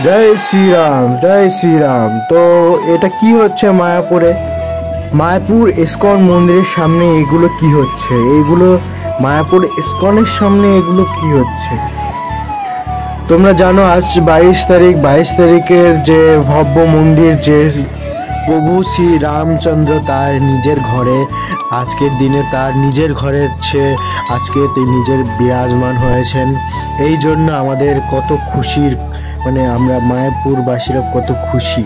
জয় শ্রীরাম, জয় শ্রীরাম। তো এটা কি হচ্ছে মায়াপুরে? মায়াপুর ইস্কন মন্দিরের সামনে এগুলো কি হচ্ছে? এইগুলো মায়াপুর ইস্কনের সামনে এগুলো কি হচ্ছে? তোমরা জানো আজ 22 তারিখ, 22 তারিখের যে ভব্য মন্দির, যে প্রভু শ্রী রামচন্দ্র তার নিজের ঘরে, আজকের দিনে তার নিজের ঘরে সে আজকে নিজের বিরাজমান হয়েছেন। এই জন্য আমাদের কত খুশির, আমরা মায়াপুরবাসীরা কত খুশি।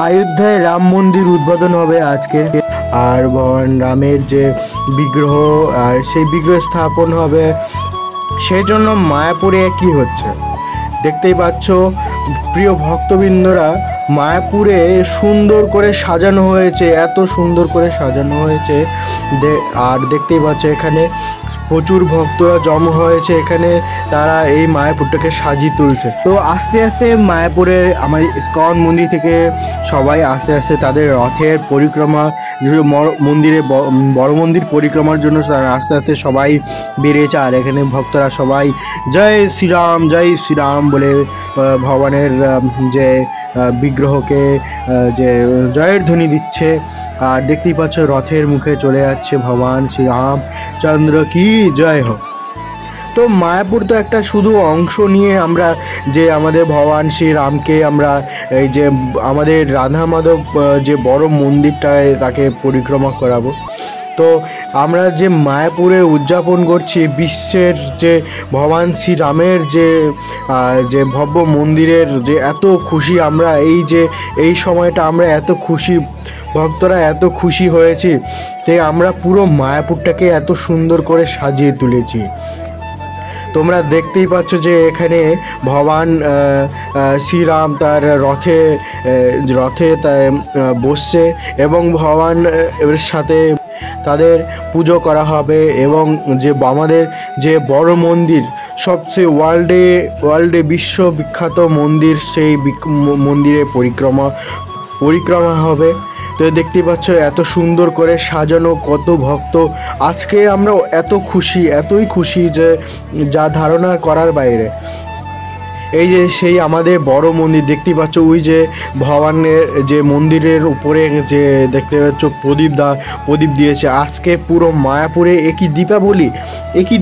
অযোধ্যায় রাম মন্দির উদ্বোধন হবে আজকে, আর ভগবান রামের যে বিগ্রহ, আর সেই বিগ্রহ স্থাপন হবে। সেই জন্য মায়াপুরে কি হচ্ছে দেখতেই পাচ্ছ। প্রিয় ভক্তবৃন্দরা, মায়াপুরে সুন্দর করে সাজানো হয়েছে, এত সুন্দর করে সাজানো হয়েছে। আর দেখতেই পাচ্ছ এখানে প্রচুর ভক্তরা জমা হয়েছে এখানে, তারা এই মায়াপুরটাকে সাজিয়ে তুলছে। তো আস্তে আস্তে মায়াপুরের আমার ইস্কন মন্দির থেকে সবাই আস্তে আস্তে তাদের রথের পরিক্রমা, মন্দিরে বড় মন্দির পরিক্রমার জন্য তারা আস্তে আস্তে সবাই বেরিয়েছে। আর এখানে ভক্তরা সবাই জয় শ্রীরাম, জয় শ্রীরাম বলে ভগবানের যে বিগ্রহকে যে জয়ের ধ্বনি দিচ্ছে। আর দেখতেই পাচ্ছ রথের মুখে চলে যাচ্ছে ভগবান শ্রীরামচন্দ্র কি জয় হোক। তো মায়াপুর তো একটা শুধু অংশ নিয়ে আমরা যে আমাদের ভগবান শ্রীরামকে আমরা এই যে আমাদের রাধা মাধব যে বড় মন্দিরটায় তাকে পরিক্রমা করাবো। তো আমরা যে মায়াপুরে উদযাপন করছি বিশ্বের যে ভগবান শ্রীরামের যে ভব্য মন্দিরের যে এত খুশি, আমরা এই সময়টা আমরা এত খুশি, ভক্তরা এত খুশি হয়েছি যে আমরা পুরো মায়াপুরটাকে এত সুন্দর করে সাজিয়ে তুলেছি। তোমরা দেখতেই পাচ্ছ যে এখানে ভগবান শ্রীরাম তার রথে বসছে এবং ভগবান এর সাথে তাদের পুজো করা হবে। এবং যে আমাদের যে বড় মন্দির, সবচেয়ে ওয়ার্ল্ডে বিশ্ববিখ্যাত মন্দির, সেই মন্দিরে পরিক্রমা হবে। তো দেখতেই পাচ্ছ এত সুন্দর করে সাজানো, কত ভক্ত। আজকে আমরা এতই খুশি যে যা ধারণা করার বাইরে। এই যে সেই আমাদের বড় মন্দির দেখতেই পাচ্ছ, ওই যে ভগবানের যে মন্দিরের উপরে যে দেখতে পাচ্ছ প্রদীপ দিয়েছে। আজকে পুরো মায়াপুরে একই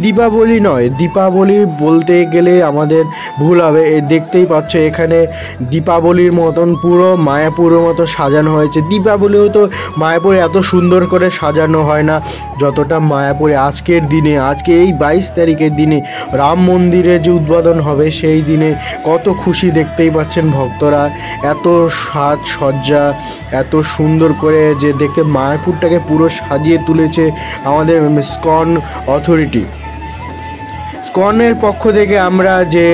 দীপাবলি নয়, দীপাবলি বলতে গেলে আমাদের ভুল হবে। দেখতেই পাচ্ছ এখানে দীপাবলির মতন পুরো মায়াপুরের মতো সাজানো হয়েছে। দীপাবলিও তো মায়াপুরে এত সুন্দর করে সাজানো হয় না যতটা মায়াপুরে আজকের দিনে, আজকে এই 22 তারিখের দিনে রাম মন্দিরে যে উদ্বোধন হবে, সেই দিনে কত খুশি দেখতেই পাচ্ছেন ভক্তরা। এত সাজসজ্জা, এত সুন্দর করে যে দেখতে মায়াপুরটাকে পুরো সাজিয়ে তুলেছে আমাদের ইস্কন অথরিটি। ইস্কনের পক্ষ থেকে আমরা যে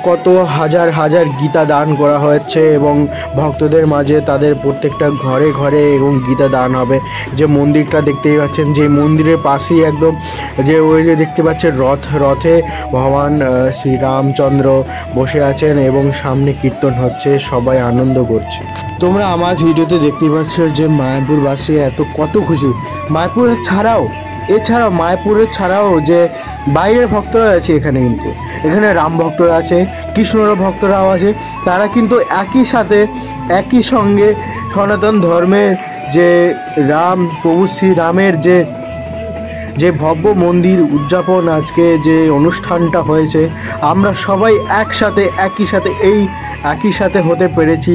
কত হাজার গীতা দান করা হয়েছে এবং ভক্তদের মাঝে তাদের প্রত্যেকটা ঘরে ঘরে এবং গীতা দান হবে। যে মন্দিরটা দেখতেই পাচ্ছেন, যে মন্দিরের পাশেই একদম যে ওই যে দেখতে পাচ্ছেন রথে ভগবান শ্রীরামচন্দ্র বসে আছেন এবং সামনে কীর্তন হচ্ছে, সবাই আনন্দ করছে। তোমরা আমার ভিডিওতে দেখতেই পাচ্ছ যে মায়াপুরবাসী কত খুশি। মায়াপুরের ছাড়াও যে বাইরের ভক্তরা আছে এখানে রাম ভক্তরা আছে, কৃষ্ণর ভক্তরাও আছে। তারা কিন্তু একই সঙ্গে সনাতন ধর্মের যে প্রভু শ্রী রামের যে ভব্য মন্দির উদযাপন আজকে যে অনুষ্ঠানটা হয়েছে, আমরা সবাই একই সাথে হতে পেরেছি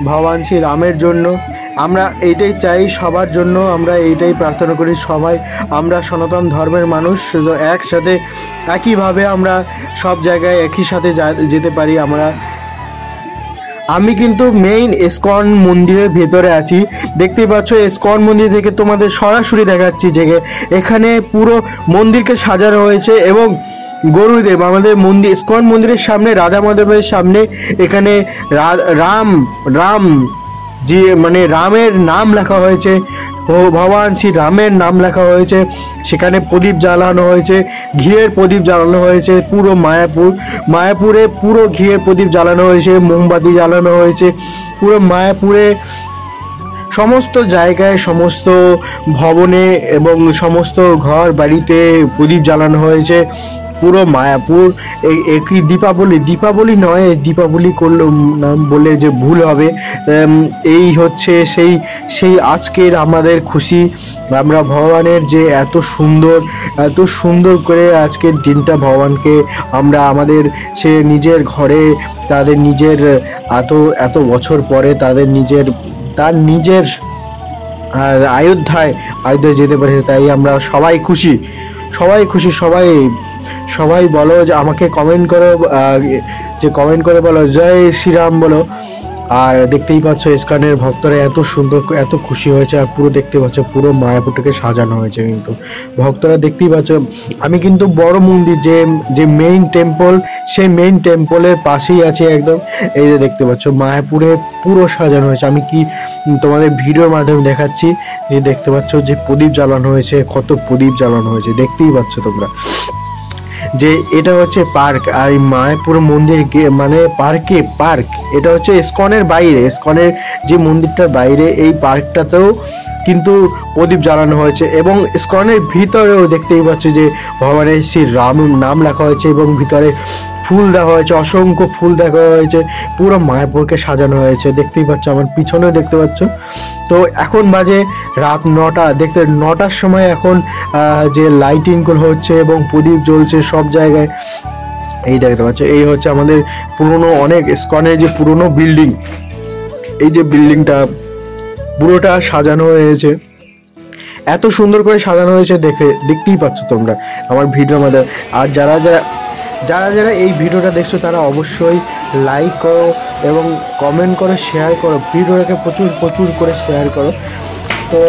ভগবান শ্রী রামের জন্য। আমরা এইটাই চাই সবার জন্য, আমরা এইটাই প্রার্থনা করি সবাই আমরা সনাতন ধর্মের মানুষ শুধু একইভাবে আমরা সব জায়গায় একই সাথে যেতে পারি। আমি কিন্তু মেইন ইস্কন মন্দিরের ভেতরে আছি, দেখতেই পাচ্ছ। ইস্কন মন্দির থেকে তোমাদের সরাসরি দেখাচ্ছি যে এখানে পুরো মন্দিরকে সাজানো হয়েছে এবং গরুদেব আমাদের ইস্কন মন্দিরের সামনে, রাধা মাধবের সামনে এখানে রাম যে রামের নাম লেখা হয়েছে, ভগবান শ্রী রামের নাম লেখা হয়েছে। সেখানে প্রদীপ জ্বালানো হয়েছে, ঘিয়ের প্রদীপ জ্বালানো হয়েছে। পুরো মায়াপুরে পুরো ঘিয়ের প্রদীপ জ্বালানো হয়েছে, মোমবাতি জ্বালানো হয়েছে। পুরো মায়াপুরে সমস্ত জায়গায়, সমস্ত ভবনে এবং সমস্ত ঘর বাড়িতে প্রদীপ জ্বালানো হয়েছে। পুরো মায়াপুর একই দীপাবলি নয়, দীপাবলি করলে নাম বলে যে ভুল হবে। এই হচ্ছে সেই আজকের আমাদের খুশি। আমরা ভগবানের যে এত সুন্দর করে আজকের দিনটা ভগবানকে আমরা আমাদের সে নিজের ঘরে তাদের নিজের এত বছর পরে তার নিজের অযোধ্যায় যেতে পারে, তাই আমরা সবাই খুশি। সবাই বলো যে আমাকে কমেন্ট করে বলো জয় শ্রীরাম বলো। আর দেখতেই পাচ্ছ ইস্কনের ভক্তরা এত সুন্দর এত খুশি হয়েছে। আর পুরো দেখতে পাচ্ছ পুরো মায়াপুরটাকে সাজানো হয়েছে, কিন্তু ভক্তরা দেখতেই পাচ্ছ। আমি কিন্তু বড় মন্দির যে মেইন টেম্পল, সেই মেইন টেম্পলের পাশেই আছে একদম। এই যে দেখতে পাচ্ছ মায়াপুরে পুরো সাজানো হয়েছে। আমি কি তোমাদের ভিডিওর মাধ্যমে দেখাচ্ছি যে দেখতে পাচ্ছ যে প্রদীপ জ্বালানো হয়েছে, কত প্রদীপ জ্বালানো হয়েছে দেখতেই পাচ্ছ তোমরা। যে এটা হচ্ছে পার্ক, আর এই মায়াপুর মন্দির মানে পার্ক এটা হচ্ছে ইস্কনের বাইরে, ইস্কনের যে মন্দিরটার বাইরে এই পার্কটাতেও কিন্তু প্রদীপ জ্বালানো হয়েছে। এবং ইস্কনের ভিতরেও দেখতেই পাচ্ছ যে ভগবানের শ্রী রাম নাম লেখা হয়েছে এবং ভিতরে ফুল দেওয়া হয়েছে, অসংখ্য ফুল দেখা হয়েছে, পুরো মায়াপুরকে সাজানো হয়েছে দেখতেই পাচ্ছ। আমার পিছনেও দেখতে পাচ্ছ। তো এখন বাজে রাত 9টা, 9টার সময় এখন যে লাইটিংগুলো হচ্ছে এবং প্রদীপ জ্বলছে সব জায়গায়। এই দেখতে পাচ্ছ, এই হচ্ছে আমাদের পুরনো অনেক ইস্কনের যে পুরনো বিল্ডিং। এই যে বিল্ডিংটা পুরোটা সাজানো হয়েছে, এত সুন্দর করে সাজানো হয়েছে দেখতেই পাচ্ছ তোমরা আমার ভিডিওর মধ্যে। আর যারা এই ভিডিওটা দেখছো তারা অবশ্যই লাইক করো এবং কমেন্ট করো, শেয়ার করো, ভিডিওটাকে প্রচুর করে শেয়ার করো। তো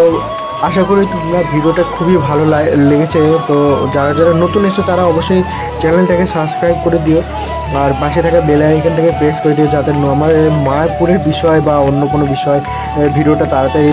আশা করি তোমরা ভিডিওটা খুবই ভালো লেগেছে। তো যারা নতুন এসো তারা অবশ্যই চ্যানেলটাকে সাবস্ক্রাইব করে দিও আর পাশে থাকা বেল আইকনটাকে প্রেস করে দিও, যাতে আমার মায়াপুরের বিষয় বা অন্য কোনো বিষয় ভিডিওটা তাড়াতাড়ি